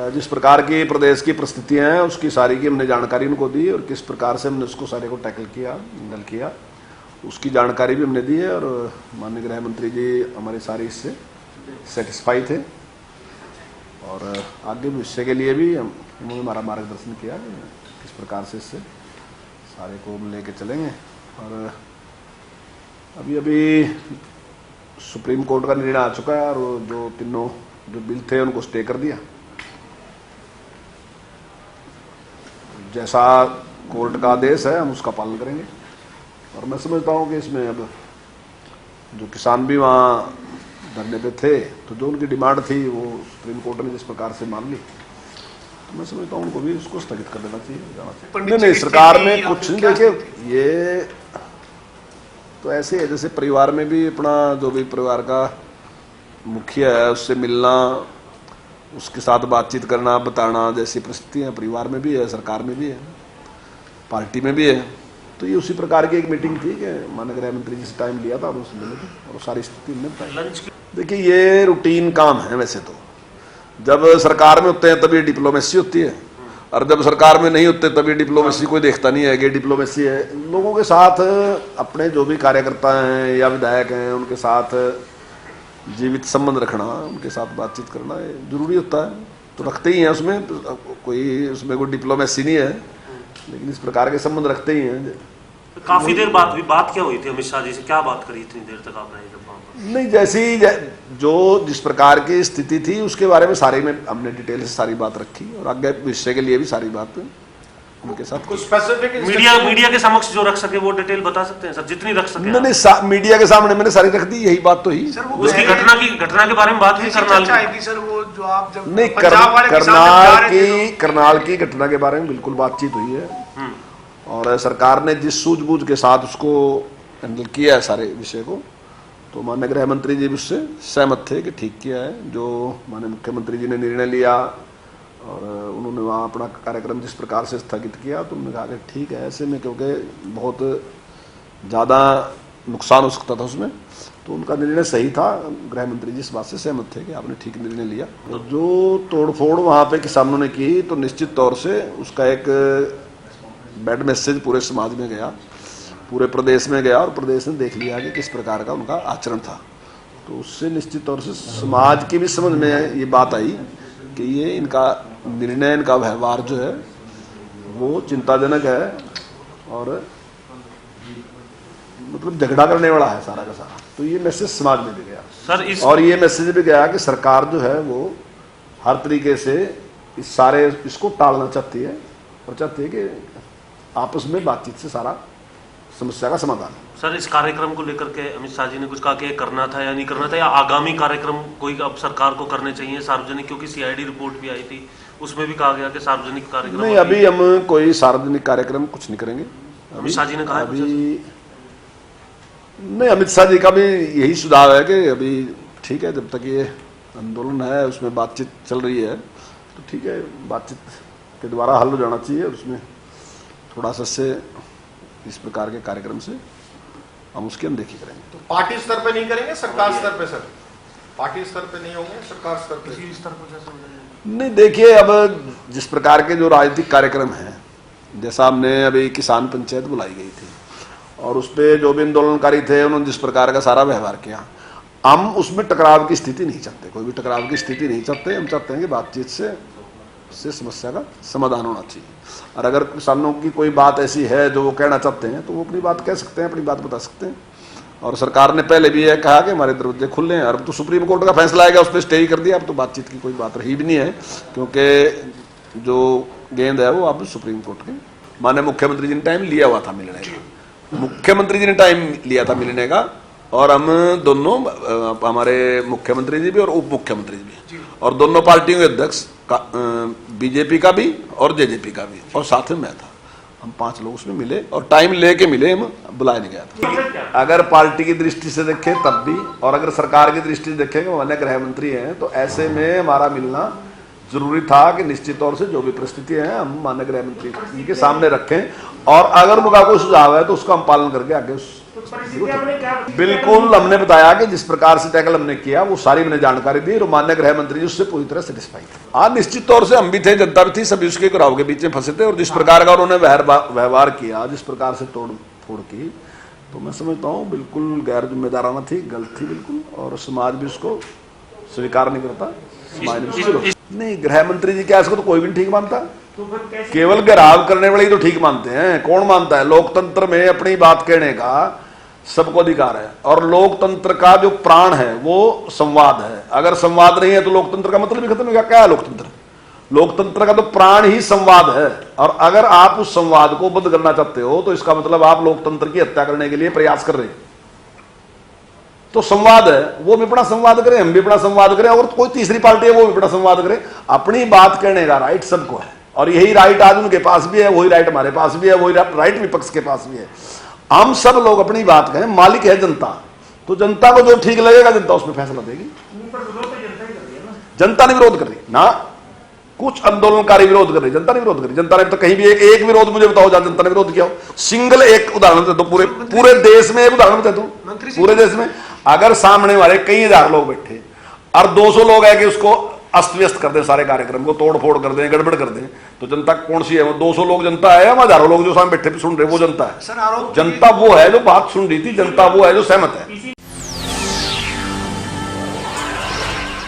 जिस प्रकार की प्रदेश की परिस्थितियाँ हैं उसकी सारी की हमने जानकारी उनको दी और किस प्रकार से हमने उसको सारे को टैकल किया, हैंडल किया, उसकी जानकारी भी हमने दी है। और माननीय गृह मंत्री जी हमारे सारे इससे सेटिस्फाई थे और आगे भविष्य के लिए भी उन्होंने हमारा मार्गदर्शन किया कि किस प्रकार से इससे सारे को हम लेके चलेंगे। और अभी सुप्रीम कोर्ट का निर्णय आ चुका है और जो तीनों जो बिल थे उनको स्टे कर दिया। जैसा कोर्ट का आदेश है हम उसका पालन करेंगे। और मैं समझता हूँ कि इसमें अब जो किसान भी वहाँ धरने पे थे तो जो उनकी डिमांड थी वो सुप्रीम कोर्ट ने जिस प्रकार से मान ली तो मैं समझता हूँ उनको भी उसको स्थगित कर देना चाहिए, जाना चाहिए। नहीं, सरकार में कुछ नहीं। देखिए ये तो ऐसे है जैसे परिवार में भी अपना जो भी परिवार का मुखिया है उससे मिलना, उसके साथ बातचीत करना, बताना, जैसी परिस्थितियाँ परिवार में भी है, सरकार में भी है, पार्टी में भी है। तो ये उसी प्रकार की एक मीटिंग थी कि माननीय गृह मंत्री जी से टाइम लिया था और उससे मिले थे और सारी स्थिति हमने बताई। देखिए ये रूटीन काम है। वैसे तो जब सरकार में होते हैं तभी डिप्लोमेसी होती है और जब सरकार में नहीं होते तभी डिप्लोमेसी कोई देखता नहीं है कि डिप्लोमेसी है। लोगों के साथ अपने जो भी कार्यकर्ता हैं या विधायक हैं उनके साथ जीवित संबंध रखना, उनके साथ बातचीत करना जरूरी होता है, तो रखते ही हैं। उसमें कोई डिप्लोमेसी नहीं है, लेकिन इस प्रकार के संबंध रखते ही हैं। काफी देर बाद भी बात क्या हुई थी अमित शाह जी से, क्या बात करी इतनी देर तक आप रहे जब वहां पर? नहीं, जैसी जो जिस प्रकार की स्थिति थी उसके बारे में सारे में हमने डिटेल से सारी बात रखी और आगे विषय के लिए भी सारी बात उनके साथ। कुछ स्पेसिफिक मीडिया के समक्ष जो रख सके वो डिटेल बता सकते हैं सर, जितनी रख सके? नहीं, मीडिया के सामने मैंने सारी रख दी, यही बात तो ही। उसकी घटना के बारे में बात हुई करनाल की? सर वो जो आप जब नहीं, करनाल की घटना के बारे में बिल्कुल बातचीत हुई है और सरकार ने जिस सूझबूझ के साथ उसको हैंडल किया है सारे विषय को, तो माननीय गृह मंत्री जी भी उससे सहमत थे कि ठीक किया है। जो माननीय मुख्यमंत्री जी ने निर्णय लिया और उन्होंने वहाँ अपना कार्यक्रम जिस प्रकार से स्थगित किया तो उन्होंने कहा कि ठीक है, ऐसे में क्योंकि बहुत ज़्यादा नुकसान हो सकता था उसमें, तो उनका निर्णय सही था। गृह मंत्री जी इस बात से सहमत थे कि आपने ठीक निर्णय लिया। तो जो तोड़फोड़ वहाँ पे किसानों ने की तो निश्चित तौर से उसका एक बैड मैसेज पूरे समाज में गया, पूरे प्रदेश में गया और प्रदेश ने देख लिया कि किस प्रकार का उनका आचरण था। तो उससे निश्चित तौर से समाज की भी समझ में ये बात आई कि ये इनका निर्णय, इनका व्यवहार जो है वो चिंताजनक है और मतलब झगड़ा करने वाला है सारा का सारा। तो ये मैसेज समाज में भी गया सर और ये मैसेज भी गया कि सरकार जो है वो हर तरीके से इसको टालना चाहती है और चाहती है कि आपस में बातचीत से सारा समस्या का समाधान। सर इस कार्यक्रम को लेकर के अमित शाह जी ने कुछ कहा कि करना था या नहीं करना था, या आगामी कार्यक्रम कोई अब सरकार को करने चाहिए सार्वजनिक, क्योंकि सीआईडी रिपोर्ट भी आई थी उसमें भी कहा गया कि सार्वजनिक कार्यक्रम नहीं, अभी हम कोई सार्वजनिक कार्यक्रम कुछ नहीं करेंगे। अमित शाह जी ने कहा अभी नहीं, अमित शाह जी का भी यही सुझाव है कि अभी ठीक है, जब तक ये आंदोलन है उसमें बातचीत चल रही है तो ठीक है, बातचीत के द्वारा हल हो जाना चाहिए। उसमें थोड़ा सा से इस प्रकार के कार्यक्रम से हम उसकी अनदेखी करेंगे। तो पार्टी स्तर पे नहीं करेंगे, सरकार स्तर पे? सर पार्टी स्तर पे नहीं होंगे, सरकार स्तर पे किसी स्तर पर जैसे नहीं। देखिए अब जिस प्रकार के जो राजनीतिक कार्यक्रम हैं, जैसा हमने अभी किसान पंचायत बुलाई गई थी और उस पर जो भी आंदोलनकारी थे उन्होंने जिस प्रकार का सारा व्यवहार किया, हम उसमें टकराव की स्थिति नहीं चाहते, कोई भी टकराव की स्थिति नहीं चाहते। हम चाहते हैं कि बातचीत से समस्या का समाधान होना चाहिए। और अगर किसानों की कोई बात ऐसी है जो वो कहना चाहते हैं तो वो अपनी बात कह सकते हैं, अपनी बात बता सकते हैं। और सरकार ने पहले भी यह कहा कि हमारे दरवाजे खुले हैं। अब तो सुप्रीम कोर्ट का फैसला आएगा, उस पर स्टे ही कर दिया। अब तो बातचीत की कोई बात रही भी नहीं है, क्योंकि जो गेंद है वो अब सुप्रीम कोर्ट के माननीय मुख्यमंत्री जी ने टाइम लिया हुआ था मिलने का। मुख्यमंत्री जी ने टाइम लिया था मिलने का और हम दोनों, हमारे मुख्यमंत्री जी भी और उप मुख्यमंत्री जी भी और दोनों पार्टियों के अध्यक्ष, बीजेपी का भी और जेजेपी का भी, और साथ में मैं था। हम 5 लोग उसमें मिले और टाइम लेके मिले, हम बुलाया नहीं गया था। अगर पार्टी की दृष्टि से देखें तब भी और अगर सरकार की दृष्टि से देखें कि माननीय गृह मंत्री हैं, तो ऐसे में हमारा मिलना जरूरी था कि निश्चित तौर से जो भी परिस्थिति है हम माननीय गृह मंत्री जी के सामने रखें और अगर उनका कोई सुझाव है तो उसका हम पालन करके आगे बिल्कुल हमने बताया कि जिस प्रकार से टैकल हमने किया वो सारी मैंने जानकारी दी और माननीय गृह मंत्री जी उससे पूरी तरह सेटिस्फाई थे। हाँ, निश्चित तौर से हम भी थे, जनता भी थी, सभी उसके घराव के बीच में फंसे थे और जिस प्रकार का उन्होंने व्यवहार किया, जिस प्रकार से तोड़ फोड़ की, तो मैं समझता हूँ बिल्कुल गैर जिम्मेदाराना थी, गलत थी बिल्कुल, और समाज भी उसको स्वीकार नहीं करता। समाज भी नहीं, गृह मंत्री जी क्या इसको तो कोई भी ठीक मानता, केवल घेराव करने वाले ही तो ठीक मानते हैं। कौन मानता है? लोकतंत्र में अपनी बात कहने का सबको अधिकार है और लोकतंत्र का जो प्राण है वो संवाद है। अगर संवाद नहीं है तो लोकतंत्र का मतलब ही खत्म हो गया। क्या है लोकतंत्र? लोकतंत्र का तो प्राण ही संवाद है, और अगर आप उस संवाद को बंद करना चाहते हो तो इसका मतलब आप लोकतंत्र की हत्या करने के लिए प्रयास कर रहे हैं। तो संवाद है, वो भी अपना संवाद करें, हम भी अपना संवाद करें, और कोई तीसरी पार्टी है वो भी अपना संवाद करे। अपनी बात कहने का राइट सबको है, और यही राइट आज उनके पास भी है, वही राइट हमारे पास भी है, वही राइट विपक्ष के पास भी है। हम सब लोग अपनी बात कहें, मालिक है जनता, तो जनता को जो ठीक लगेगा जनता उसमें फैसला देगी। जनता ने विरोध कर रही ना, कुछ आंदोलनकारी विरोध कर रही, जनता ने विरोध करी। जनता ने तो कहीं भी एक विरोध मुझे बताओ जहां जनता ने विरोध किया हो, सिंगल एक उदाहरण दे दो। पूरे देश में एक उदाहरण बता दो, पूरे देश में अगर सामने वाले कई हजार लोग बैठे और 200 लोग है कि उसको अस्त व्यस्त कर दें, सारे कार्यक्रम को तोड़ फोड़ कर दें, गड़बड़ कर दें, तो जनता कौन सी है? वो 200 लोग जनता है या हजारों लोग जो सामने बैठे सुन रहे वो जनता है? जनता वो है जो बात सुन रही थी, जनता वो है जो सहमत है।